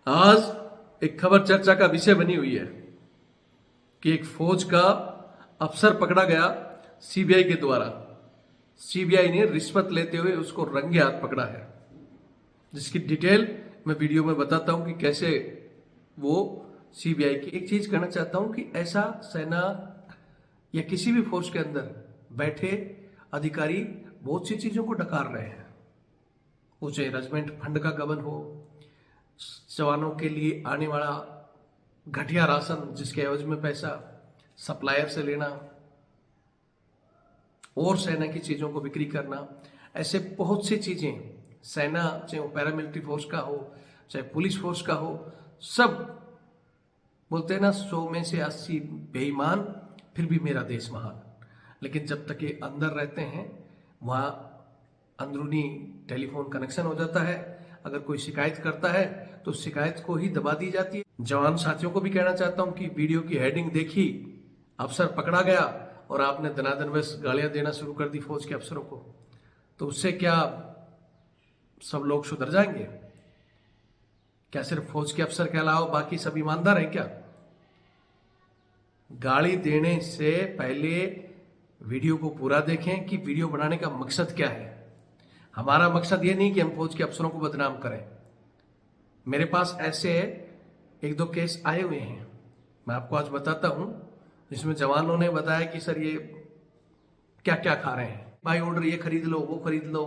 आज एक खबर चर्चा का विषय बनी हुई है कि एक फौज का अफसर पकड़ा गया सीबीआई के द्वारा। सीबीआई ने रिश्वत लेते हुए उसको रंगे हाथ पकड़ा है, जिसकी डिटेल मैं वीडियो में बताता हूं कि कैसे वो सीबीआई की। एक चीज कहना चाहता हूं कि ऐसा सेना या किसी भी फोर्स के अंदर बैठे अधिकारी बहुत सी चीजों को डकार रहे हैं। वो चाहे रेजिमेंट फंड का गबन हो, जवानों के लिए आने वाला घटिया राशन जिसके एवज में पैसा सप्लायर से लेना और सेना की चीजों को बिक्री करना, ऐसे बहुत सी चीजें सेना, चाहे वो पैरामिलिट्री फोर्स का हो चाहे पुलिस फोर्स का हो, सब बोलते हैं ना 100 में से 80 बेईमान फिर भी मेरा देश महान। लेकिन जब तक ये अंदर रहते हैं वहां अंदरूनी टेलीफोन कनेक्शन हो जाता है। अगर कोई शिकायत करता है तो शिकायत को ही दबा दी जाती है। जवान साथियों को भी कहना चाहता हूं कि वीडियो की हेडिंग देखी, अफसर पकड़ा गया और आपने दनादन बस गालियां देना शुरू कर दी फौज के अफसरों को, तो उससे क्या सब लोग सुधर जाएंगे? क्या सिर्फ फौज के अफसर के अलावा बाकी सब ईमानदार हैं क्या? गाली देने से पहले वीडियो को पूरा देखें कि वीडियो बनाने का मकसद क्या है। हमारा मकसद ये नहीं कि हम फौज के अफसरों को बदनाम करें। मेरे पास ऐसे एक दो केस आए हुए हैं, मैं आपको आज बताता हूं, जिसमें जवानों ने बताया कि सर ये क्या क्या खा रहे हैं, बाई ऑर्डर ये खरीद लो वो खरीद लो,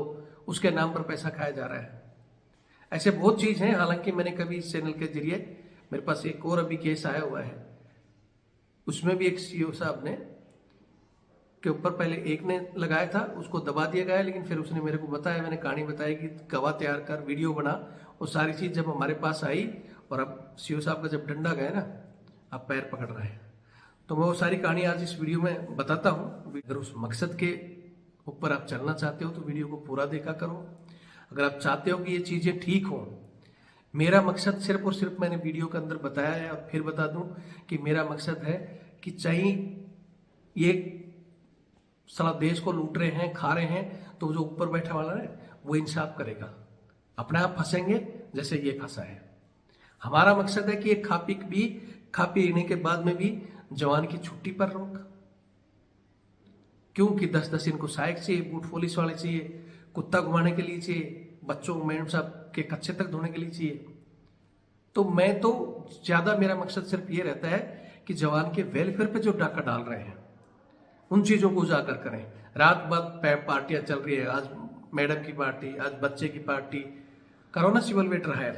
उसके नाम पर पैसा खाया जा रहा है। ऐसे बहुत चीज हैं। हालांकि मैंने कभी इस चैनल के जरिए, मेरे पास एक और अभी केस आया हुआ है, उसमें भी एक सीओ साहब ने के ऊपर पहले एक ने लगाया था, उसको दबा दिया गया, लेकिन फिर उसने मेरे को बताया, मैंने कहानी बताई कि गवाह तैयार कर, वीडियो बना, और सारी चीज जब हमारे पास आई और अब सीओ साहब का जब डंडा गया ना, अब पैर पकड़ रहे हैं, तो मैं वो सारी कहानी आज इस वीडियो में बताता हूँ। अगर उस मकसद के ऊपर आप चलना चाहते हो तो वीडियो को पूरा देखा करो। अगर आप चाहते हो कि ये चीजें ठीक हो, मेरा मकसद सिर्फ और सिर्फ मैंने वीडियो के अंदर बताया है, और फिर बता दूं कि मेरा मकसद है कि चाहे ये साला देश को लूट रहे हैं, खा रहे हैं, तो जो ऊपर बैठा वाला है वो इंसाफ करेगा। अपने आप फंसेंगे जैसे ये फंसा है। हमारा मकसद है कि ये खा पीने के बाद में भी जवान की छुट्टी पर रोक, क्योंकि 10-10 इनको सहायक चाहिए, बूट पुलिस वाले चाहिए, कुत्ता घुमाने के लिए चाहिए, बच्चों मैडम साहब के कच्चे तक धोने के लिए चाहिए। तो मैं तो ज्यादा, मेरा मकसद सिर्फ ये रहता है कि जवान के वेलफेयर पे जो डाका डाल रहे हैं उन चीजों को उजागर करें। रात बाद पार्टियां चल रही है, आज मैडम की पार्टी, आज बच्चे की पार्टी, करो ना सिविल वेटर हायर,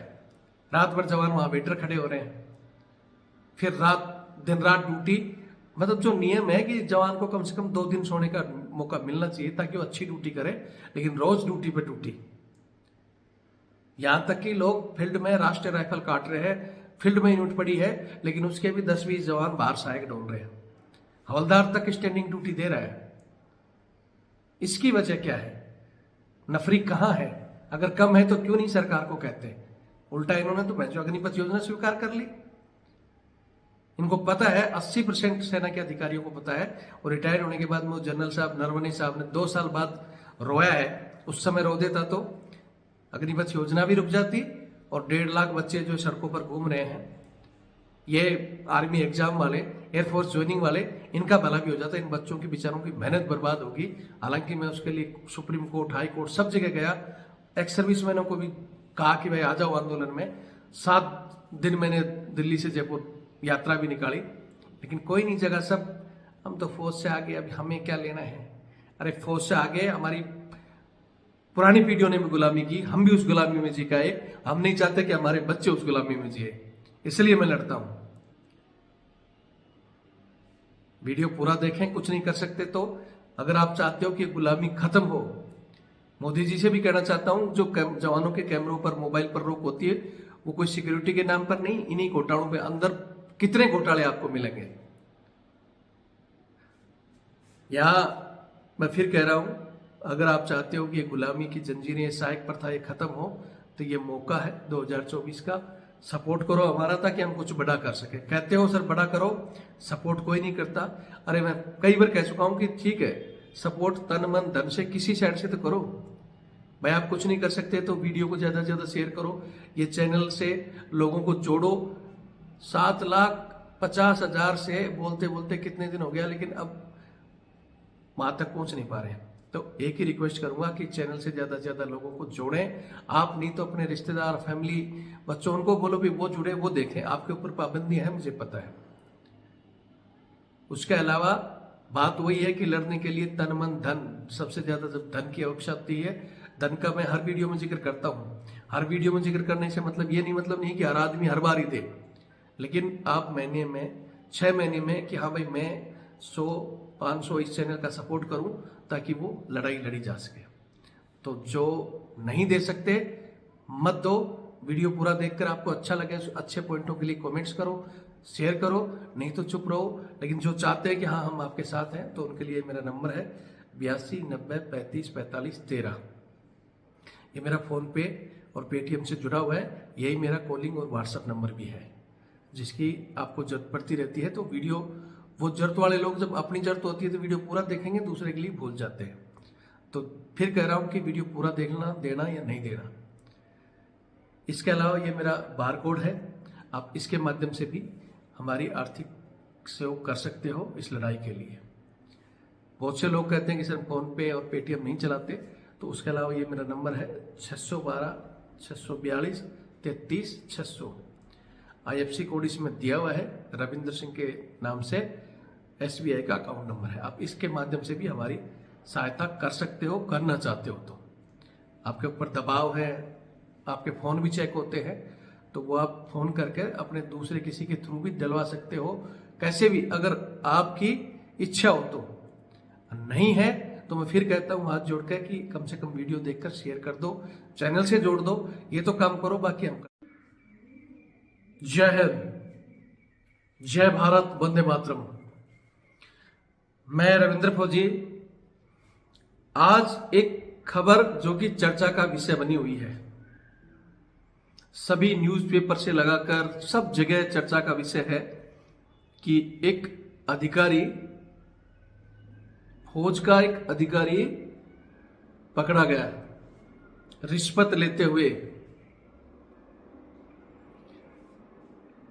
रात भर जवान वहां वेटर खड़े हो रहे हैं, फिर दिन रात ड्यूटी। मतलब जो नियम है कि जवान को कम से कम 2 दिन सोने का मौका मिलना चाहिए ताकि वो अच्छी ड्यूटी करे, लेकिन रोज ड्यूटी पे ड्यूटी। यहां तक कि लोग फील्ड में राष्ट्रीय राइफल काट रहे हैं, फील्ड में यूनिट पड़ी है, लेकिन उसके भी 10-20 जवान बाहर सहायक ढूंढ रहे हैं, हवलदार तक स्टैंडिंग ड्यूटी दे रहा है। इसकी वजह क्या है? नफरी कहां है? अगर कम है तो क्यों नहीं सरकार को कहते? उल्टा इन्होंने तो जो अग्निपथ योजना स्वीकार कर ली। इनको पता है, 80% सेना के अधिकारियों को पता है, और रिटायर होने के बाद में जनरल साहब नरवणे साहब ने 2 साल बाद रोया है। उस समय रो देता तो अग्निपथ योजना भी रुक जाती, और 1.5 लाख बच्चे जो सड़कों पर घूम रहे हैं, ये आर्मी एग्जाम वाले, एयरफोर्स ज्वाइनिंग वाले, इनका भला भी हो जाता। इन बच्चों की बेचारों की मेहनत बर्बाद होगी। हालांकि मैं उसके लिए सुप्रीम कोर्ट, हाई कोर्ट, सब जगह गया, एक्स सर्विसमैनों को भी कहा कि भाई आ जाओ आंदोलन में। 7 दिन मैंने दिल्ली से जयपुर यात्रा भी निकाली, लेकिन कोई नहीं जगह। सब हम तो फौज से आगे, अभी हमें क्या लेना है? अरे फौज से आगे हमारी पुरानी पीढ़ियों ने भी गुलामी की, हम भी उस गुलामी में जी गए। हम नहीं चाहते कि हमारे बच्चे उस गुलामी में जिए, इसलिए मैं लड़ता हूं। वीडियो पूरा देखें, कुछ नहीं कर सकते तो अगर आप चाहते हो कि गुलामी खत्म हो, मोदी जी से भी कहना चाहता हूं, जो जवानों के कैमरों पर, मोबाइल पर रोक होती है, वो कोई सिक्योरिटी के नाम पर नहीं, इन्हीं घोटालों पे अंदर कितने घोटाले आपको मिलेंगे। यहां मैं फिर कह रहा हूं, अगर आप चाहते हो कि ये गुलामी की जंजीरें, सहायक प्रथा ये खत्म हो, तो ये मौका है 2024 का। सपोर्ट करो हमारा ताकि हम कुछ बड़ा कर सके। कहते हो सर बड़ा करो, सपोर्ट कोई नहीं करता। अरे मैं कई बार कह चुका हूं कि ठीक है, सपोर्ट तन मन धन से किसी साइड से तो करो। भाई आप कुछ नहीं कर सकते तो वीडियो को ज़्यादा से ज़्यादा शेयर करो, ये चैनल से लोगों को जोड़ो। 7,50,000 से बोलते बोलते कितने दिन हो गया, लेकिन अब वहाँ तक पहुँच नहीं पा रहे हैं। तो एक ही रिक्वेस्ट करूंगा कि चैनल से ज़्यादा लोगों को जोड़ें। आप नहीं तो अपने रिश्तेदार, फैमिली, बच्चों, उनको बोलो भी वो जुड़े, वो देखें। आपके ऊपर पाबंदियां हैं, मुझे पता है। उसके अलावा बात वही है कि लड़ने के लिए तन मन धन, सबसे ज़्यादा जब धन की आवश्यकता होती है, धन का मैं हर वीडियो में जिक्र करता हूँ। हर वीडियो में जिक्र करने से मतलब ये नहीं कि हर आदमी हर बार ही दे, लेकिन आप महीने में 6 महीने में कि हाँ भाई मैं 100-500 इस चैनल का सपोर्ट करूं ताकि वो लड़ाई लड़ी जा सके। तो जो नहीं दे सकते मत दो। वीडियो पूरा देखकर आपको अच्छा लगे, अच्छे पॉइंटों के लिए कमेंट्स करो, शेयर करो, नहीं तो चुप रहो। लेकिन जो चाहते हैं कि हाँ हम आपके साथ हैं, तो उनके लिए मेरा नंबर है 82 90 35 45 13। ये मेरा फ़ोन पे और पेटीएम से जुड़ा हुआ है। यही मेरा कॉलिंग और व्हाट्सअप नंबर भी है, जिसकी आपको जरूरत पड़ती रहती है। तो वीडियो, वो जरूरत वाले लोग जब अपनी जरूरत होती है तो वीडियो पूरा देखेंगे, दूसरे के लिए भूल जाते हैं। तो फिर कह रहा हूँ कि वीडियो पूरा देखना, देना या नहीं देना। इसके अलावा ये मेरा बार कोड है, आप इसके माध्यम से भी हमारी आर्थिक सहयोग कर सकते हो इस लड़ाई के लिए। बहुत से लोग कहते हैं कि सर फोन पे और पेटीएम नहीं चलाते, तो उसके अलावा ये मेरा नंबर है 612 642 33 600। IFSC कोड इसमें दिया हुआ है, रविंद्र सिंह के नाम से SBI का अकाउंट नंबर है। आप इसके माध्यम से भी हमारी सहायता कर सकते हो, करना चाहते हो तो। आपके ऊपर दबाव है, आपके फ़ोन भी चेक होते हैं, तो वो आप फ़ोन करके अपने दूसरे किसी के थ्रू भी दिलवा सकते हो, कैसे भी, अगर आपकी इच्छा हो तो। नहीं है तो मैं फिर कहता हूँ हाथ जोड़ के कि कम से कम वीडियो देखकर शेयर कर दो, चैनल से जोड़ दो, ये तो काम करो, बाकी हम कर। जय हिंद, जय भारत, वंदे मातरम। मैं रविंद्र फौजी। आज एक खबर जो कि चर्चा का विषय बनी हुई है, सभी न्यूज़पेपर से लगाकर सब जगह चर्चा का विषय है कि एक अधिकारी, फौज का एक अधिकारी पकड़ा गया रिश्वत लेते हुए।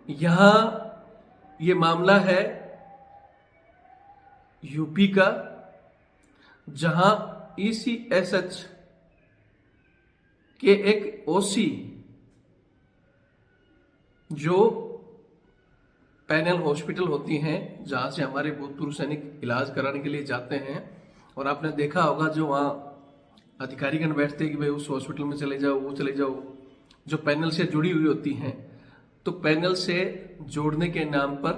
यहां ये मामला है यूपी का, जहां ECSH के एक OC, जो पैनल हॉस्पिटल होती हैं जहां से हमारे भूतपूर्व सैनिक इलाज कराने के लिए जाते हैं, और आपने देखा होगा जो वहां अधिकारीगण बैठते हैं कि भाई उस हॉस्पिटल में चले जाओ, वो चले जाओ, जो पैनल से जुड़ी हुई होती हैं, तो पैनल से जोड़ने के नाम पर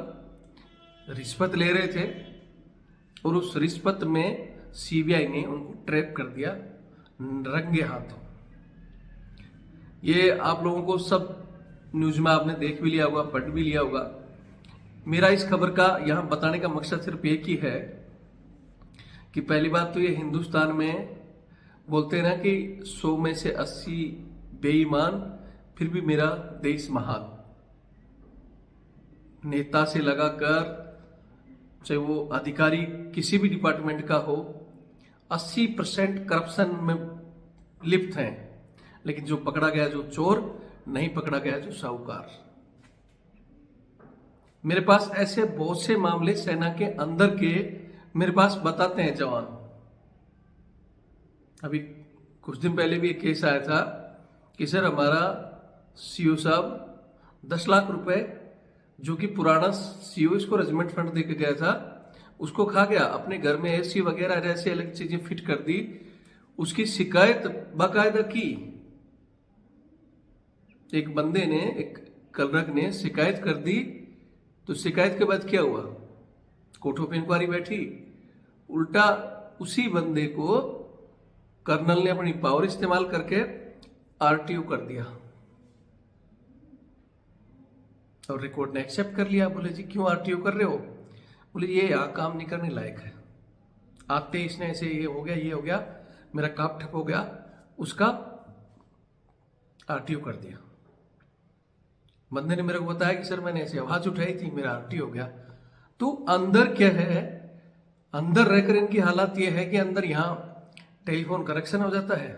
रिश्वत ले रहे थे, और उस रिश्वत में CBI ने उनको ट्रैप कर दिया रंगे हाथों। ये आप लोगों को सब न्यूज में आपने देख भी लिया होगा, पढ़ भी लिया होगा। मेरा इस खबर का यहां बताने का मकसद सिर्फ एक ही है कि पहली बात तो ये हिंदुस्तान में बोलते हैं ना कि 100 में से 80 बेईमान, फिर भी मेरा देश महान। नेता से लगाकर चाहे वो अधिकारी किसी भी डिपार्टमेंट का हो, 80% करप्शन में लिप्त हैं, लेकिन जो पकड़ा गया जो चोर, नहीं पकड़ा गया जो साहूकार। मेरे पास ऐसे बहुत से मामले सेना के अंदर के मेरे पास बताते हैं जवान। अभी कुछ दिन पहले भी एक केस आया था कि सर हमारा CO साहब 10 लाख रुपए, जो कि पुराना CO इसको रेजिमेंट फंड देके गया था, उसको खा गया, अपने घर में AC वगैरह ऐसे अलग चीजें फिट कर दी। उसकी शिकायत बाकायदा की, एक बंदे ने, एक कलरक ने शिकायत कर दी। तो शिकायत के बाद क्या हुआ, कोर्ट ऑफ इंक्वायरी बैठी, उल्टा उसी बंदे को कर्नल ने अपनी पावर इस्तेमाल करके RTO कर दिया, और रिकॉर्ड ने एक्सेप्ट कर लिया। बोले जी क्यों RTO कर रहे हो? बोले ये यहाँ काम नहीं करने लायक है, आते इसने ऐसे ये हो गया, ये हो गया, मेरा काम ठप हो गया, उसका RTO कर दिया। बंदे ने मेरे को बताया कि सर मैंने ऐसे आवाज उठाई थी, मेरा RTO हो गया। तो अंदर क्या है, अंदर रहकर इनकी हालत यह है कि अंदर यहाँ टेलीफोन कनेक्शन हो जाता है,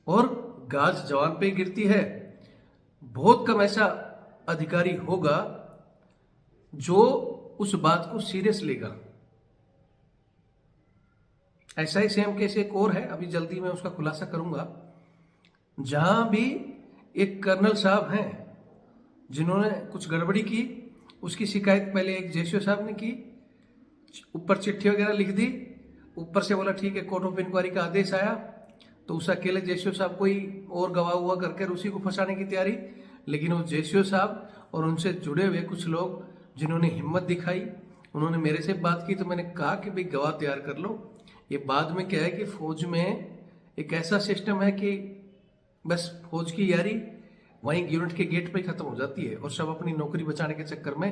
और गाज जवान पे गिरती है। बहुत कम ऐसा अधिकारी होगा जो उस बात को सीरियस लेगा। ऐसा ही सेम केस एक और है, अभी जल्दी मैं उसका खुलासा करूंगा, जहां भी एक कर्नल साहब हैं जिन्होंने कुछ गड़बड़ी की। उसकी शिकायत पहले एक जेसीओ साहब ने की, ऊपर चिट्ठी वगैरह लिख दी, ऊपर से बोला ठीक है कोर्ट ऑफ इंक्वायरी का आदेश आया, तो उस अकेले जेसीओ साहब को ही और गवाह हुआ करके उसी को फंसाने की तैयारी। लेकिन वो जेसीओ साहब और उनसे जुड़े हुए कुछ लोग जिन्होंने हिम्मत दिखाई, उन्होंने मेरे से बात की, तो मैंने कहा कि भाई गवाह तैयार कर लो। ये बाद में क्या है कि फौज में एक ऐसा सिस्टम है कि बस फौज की यारी वहीं यूनिट के गेट पे खत्म हो जाती है और सब अपनी नौकरी बचाने के चक्कर में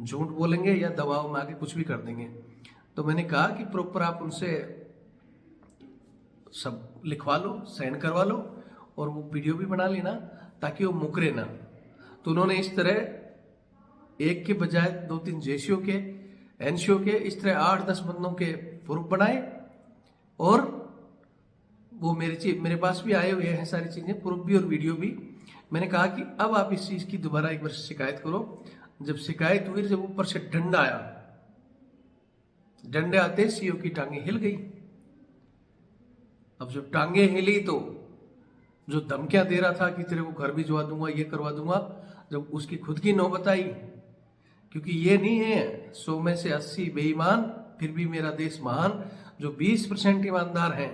झूठ बोलेंगे या दबाव में आके कुछ भी कर देंगे। तो मैंने कहा कि प्रॉपर आप उनसे सब लिखवा लो, साइन करवा लो और वो वीडियो भी बना लेना ताकि वो मुकरे ना। तो उन्होंने इस तरह एक के बजाय 2-3 जेसीओ के, एनसीओ के, इस तरह 8-10 बंदों के प्रूफ बनाए और वो मेरे पास भी आए हुए हैं सारी चीजें, प्रूफ भी और वीडियो भी। मैंने कहा कि अब आप इस चीज की दोबारा एक बार शिकायत करो। जब शिकायत हुई, जब ऊपर से डंडा आया, डंडे आते सीओ की टांगे हिल गई। अब जब टांगे हिली तो जो धमकियां दे रहा था कि तेरे को घर भी जुआ दूंगा, ये करवा दूंगा, जब उसकी खुद की नौबत आई, क्योंकि ये नहीं है 100 में से 80 बेईमान फिर भी मेरा देश महान, जो 20% ईमानदार हैं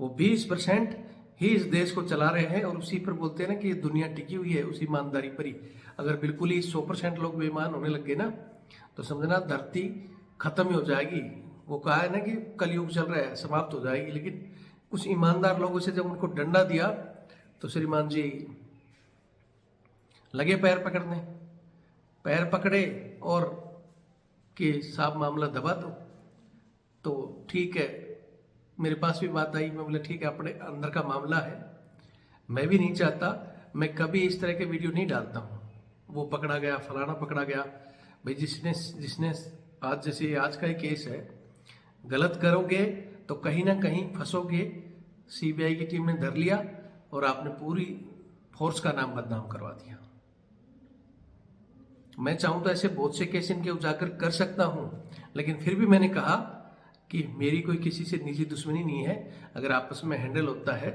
वो 20% ही इस देश को चला रहे हैं और उसी पर बोलते हैं ना कि ये दुनिया टिकी हुई है उस ईमानदारी पर ही। अगर बिल्कुल ही 100% लोग बेईमान होने लगे ना तो समझना धरती खत्म ही हो जाएगी। वो कहा है ना कि कलयुग चल रहा है, समाप्त हो जाएगी। लेकिन कुछ ईमानदार लोगों से जब उनको डंडा दिया तो श्रीमान जी लगे पैर पकड़ने, पैर पकड़े और कि साहब मामला दबा दो। तो ठीक है, मेरे पास भी बात आई, मैं बोला ठीक है अपने अंदर का मामला है, मैं भी नहीं चाहता, मैं कभी इस तरह के वीडियो नहीं डालता हूँ। वो पकड़ा गया, फलाना पकड़ा गया, भाई जिसने जिसने आज जैसे आज का ही केस है, गलत करोगे तो कहीं ना कहीं फंसोगे। सीबीआई की टीम ने धर लिया और आपने पूरी फोर्स का नाम बदनाम करवा दिया। मैं चाहूं तो ऐसे बहुत से केस इनके उजागर कर सकता हूं, लेकिन फिर भी मैंने कहा कि मेरी कोई किसी से निजी दुश्मनी नहीं है। अगर आपस में हैंडल होता है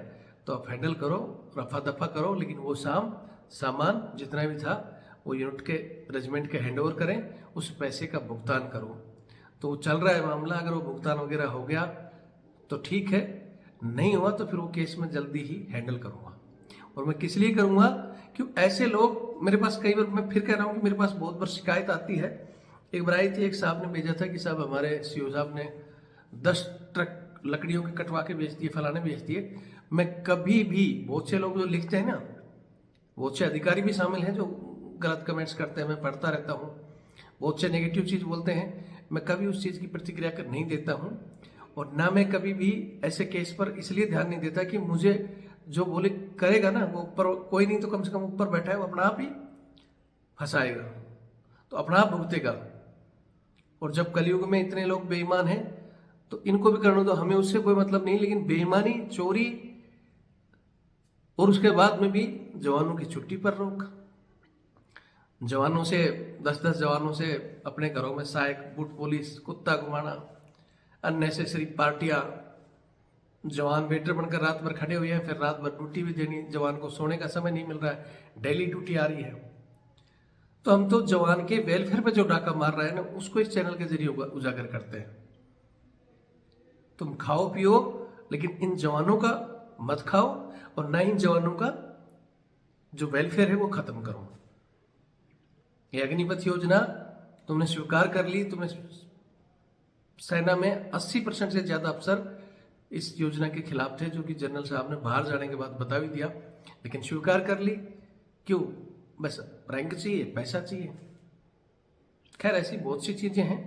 तो आप हैंडल करो, रफा दफा करो, लेकिन वो सामान जितना भी था वो यूनिट के रेजिमेंट के हैंड ओवर करें, उस पैसे का भुगतान करो। तो चल रहा है मामला, अगर वो भुगतान वगैरह हो गया तो ठीक है, नहीं हुआ तो फिर वो केस में जल्दी ही हैंडल करूंगा। और मैं किस लिए करूंगा, क्यों ऐसे लोग मेरे पास कई बार, मैं फिर कह रहा हूं कि मेरे पास बहुत बार शिकायत आती है। एक बार आई थी, एक साहब ने भेजा था कि साहब हमारे सीओ साहब ने 10 ट्रक लकड़ियों के कटवा के बेच दिए, फलाने बेच दिए। मैं कभी भी, बहुत से लोग जो लिखते हैं ना, बहुत से अधिकारी भी शामिल हैं जो गलत कमेंट्स करते हैं, मैं पढ़ता रहता हूँ, बहुत से नेगेटिव चीज बोलते हैं, मैं कभी उस चीज की प्रतिक्रिया कर नहीं देता हूँ। और ना मैं कभी भी ऐसे केस पर इसलिए ध्यान नहीं देता कि मुझे जो बोले करेगा ना वो ऊपर कोई नहीं तो कम से कम ऊपर बैठा है, वो अपना आप ही फंसाएगा, तो अपना आप भुगतेगा। और जब कलयुग में इतने लोग बेईमान हैं तो इनको भी करने दो, हमें उससे कोई मतलब नहीं। लेकिन बेईमानी, चोरी और उसके बाद में भी जवानों की छुट्टी पर रोक, जवानों से 10-10 जवानों से अपने घरों में सहायक, बूट पुलिस, कुत्ता घुमाना, अननेसेसरी पार्टियां, जवान वेटर बनकर रात भर खड़े हुए हैं, फिर रात भर ड्यूटी भी देनी, जवान को सोने का समय नहीं मिल रहा है, डेली ड्यूटी आ रही है। तो हम तो जवान के वेलफेयर पे जो डाका मार रहा है ना, उसको इस चैनल के जरिए उजागर करते हैं। तुम खाओ पियो, लेकिन इन जवानों का मत खाओ और ना इन जवानों का जो वेलफेयर है वो खत्म करो। ये अग्निपथ योजना तुमने स्वीकार कर ली, तुम्हें सेना में 80% से ज्यादा अफसर इस योजना के खिलाफ थे, जो कि जनरल साहब ने बाहर जाने के बाद बता भी दिया, लेकिन स्वीकार कर ली। क्यों? बस रैंक चाहिए, पैसा चाहिए। खैर ऐसी बहुत सी चीजें हैं।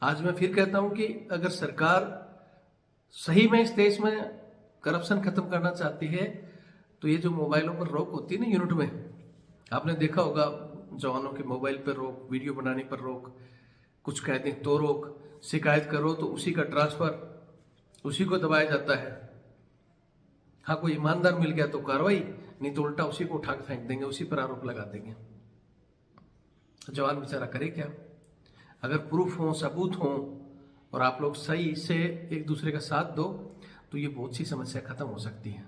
आज मैं फिर कहता हूं कि अगर सरकार सही में इस देश में करप्शन खत्म करना चाहती है तो ये जो मोबाइलों पर रोक होती है ना यूनिट में, आपने देखा होगा जवानों के मोबाइल पर रोक, वीडियो बनाने पर रोक, कुछ कहते हैं तो रोक, शिकायत करो तो उसी का ट्रांसफर उसी को दबाया जाता है। हाँ, कोई ईमानदार मिल गया तो कार्रवाई, नहीं तो उल्टा उसी को उठा के फेंक देंगे, उसी पर आरोप लगा देंगे। जवान बेचारा करे क्या? अगर प्रूफ हो, सबूत हो और आप लोग सही से एक दूसरे का साथ दो तो ये बहुत सी समस्या खत्म हो सकती है।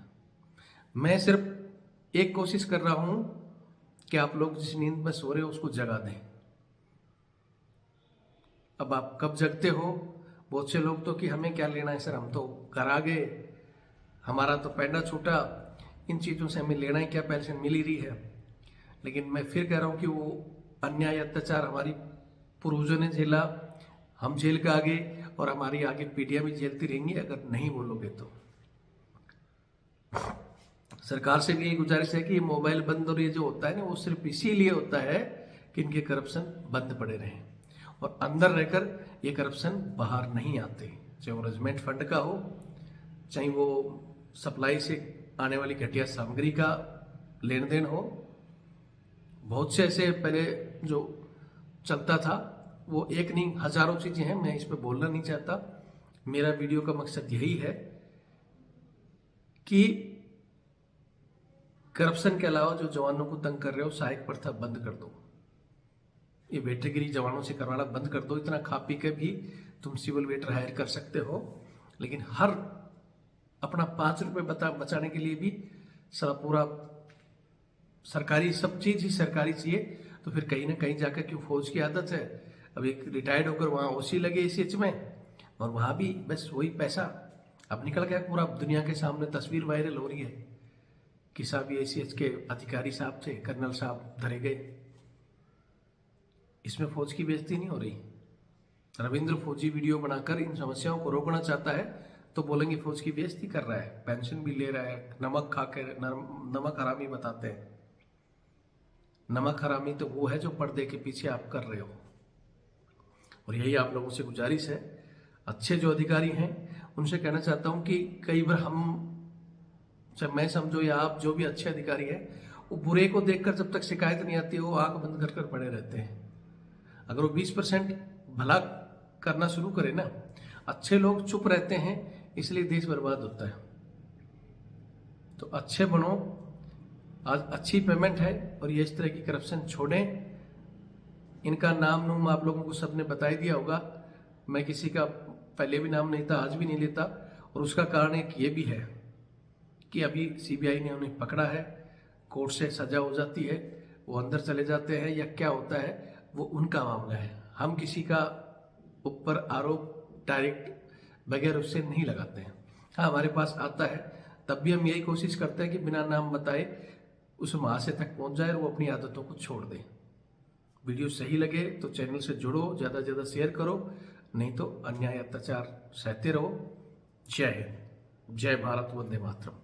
मैं सिर्फ एक कोशिश कर रहा हूं कि आप लोग जिस नींद में सो रहे हो उसको जगा दें। अब आप कब जगते हो? बहुत से लोग तो कि हमें क्या लेना है सर, हम तो घर आ गए, हमारा तो पैंडा छूटा, इन चीज़ों से हमें लेना ही क्या, पेंशन मिल ही रही है। लेकिन मैं फिर कह रहा हूं कि वो अन्याय अत्याचार हमारी पूर्वजों ने झेला, हम जेल के आगे और हमारी आगे पीढ़ियां भी झेलती रहेंगी अगर नहीं बोलोगे तो। सरकार से भी यही गुजारिश है कि ये मोबाइल बंद और ये जो होता है ना, वो सिर्फ इसीलिए होता है कि इनके करप्शन बंद पड़े रहें और अंदर रहकर ये करप्शन बाहर नहीं आते, चाहे वो रेजिमेंट फंड का हो, चाहे वो सप्लाई से आने वाली घटिया सामग्री का लेन देन हो। बहुत से ऐसे पहले जो चलता था, वो एक नहीं हजारों चीजें हैं, मैं इस पर बोलना नहीं चाहता। मेरा वीडियो का मकसद यही है कि करप्शन के अलावा जो जवानों को तंग कर रहे हो, सहायक प्रथा बंद कर दो, ये वेटरगिरी जवानों से करवाना बंद कर दो। इतना खा पी के भी तुम सिविल वेटर हायर कर सकते हो, लेकिन हर अपना 5 रुपए बचाने के लिए भी सब पूरा सरकारी, सब चीज ही सरकारी चाहिए, तो फिर कहीं ना कहीं जाकर क्यों फौज की आदत है, अब एक रिटायर्ड होकर वहां ओसी लगे एसीएच में और वहां भी बस वही पैसा। अब निकल गया पूरा दुनिया के सामने, तस्वीर वायरल हो रही है कि साहब ये एसीएच के अधिकारी साहब थे, कर्नल साहब धरे गए। इसमें फौज की बेइज्जती नहीं हो रही। रविंद्र फौजी वीडियो बनाकर इन समस्याओं को रोकना चाहता है तो बोलेंगे फौज की बेइज्जती कर रहा है, पेंशन भी ले रहा है, नमक खा के नमक हरामी बताते हैं। नमक हरामी तो वो है जो पर्दे के पीछे आप कर रहे हो। और यही आप लोगों से गुजारिश है, अच्छे जो अधिकारी हैं उनसे कहना चाहता हूं कि कई बार हम, चाहे मैं समझो या आप, जो भी अच्छे अधिकारी हैं, वो बुरे को देखकर जब तक शिकायत नहीं आती वो आंख बंद कर कर पड़े रहते हैं। अगर वो 20% भला करना शुरू करे ना, अच्छे लोग चुप रहते हैं इसलिए देश बर्बाद होता है। तो अच्छे बनो, आज अच्छी पेमेंट है और ये इस तरह की करप्शन छोड़ें। इनका नाम नूम आप लोगों को सबने बता ही दिया होगा, मैं किसी का पहले भी नाम नहीं था, आज भी नहीं लेता। और उसका कारण एक ये भी है कि अभी सीबीआई ने उन्हें पकड़ा है, कोर्ट से सजा हो जाती है, वो अंदर चले जाते हैं या क्या होता है वो उनका मामला है। हम किसी का ऊपर आरोप डायरेक्ट बगैर उससे नहीं लगाते हैं। हाँ, हमारे पास आता है तब भी हम यही कोशिश करते हैं कि बिना नाम बताए उस महाशय तक पहुंच जाए और वो अपनी आदतों को छोड़ दे। वीडियो सही लगे तो चैनल से जुड़ो, ज़्यादा से ज़्यादा शेयर करो, नहीं तो अन्याय अत्याचार सहते रहो। जय हिंद, जय भारत, वंदे मातरम।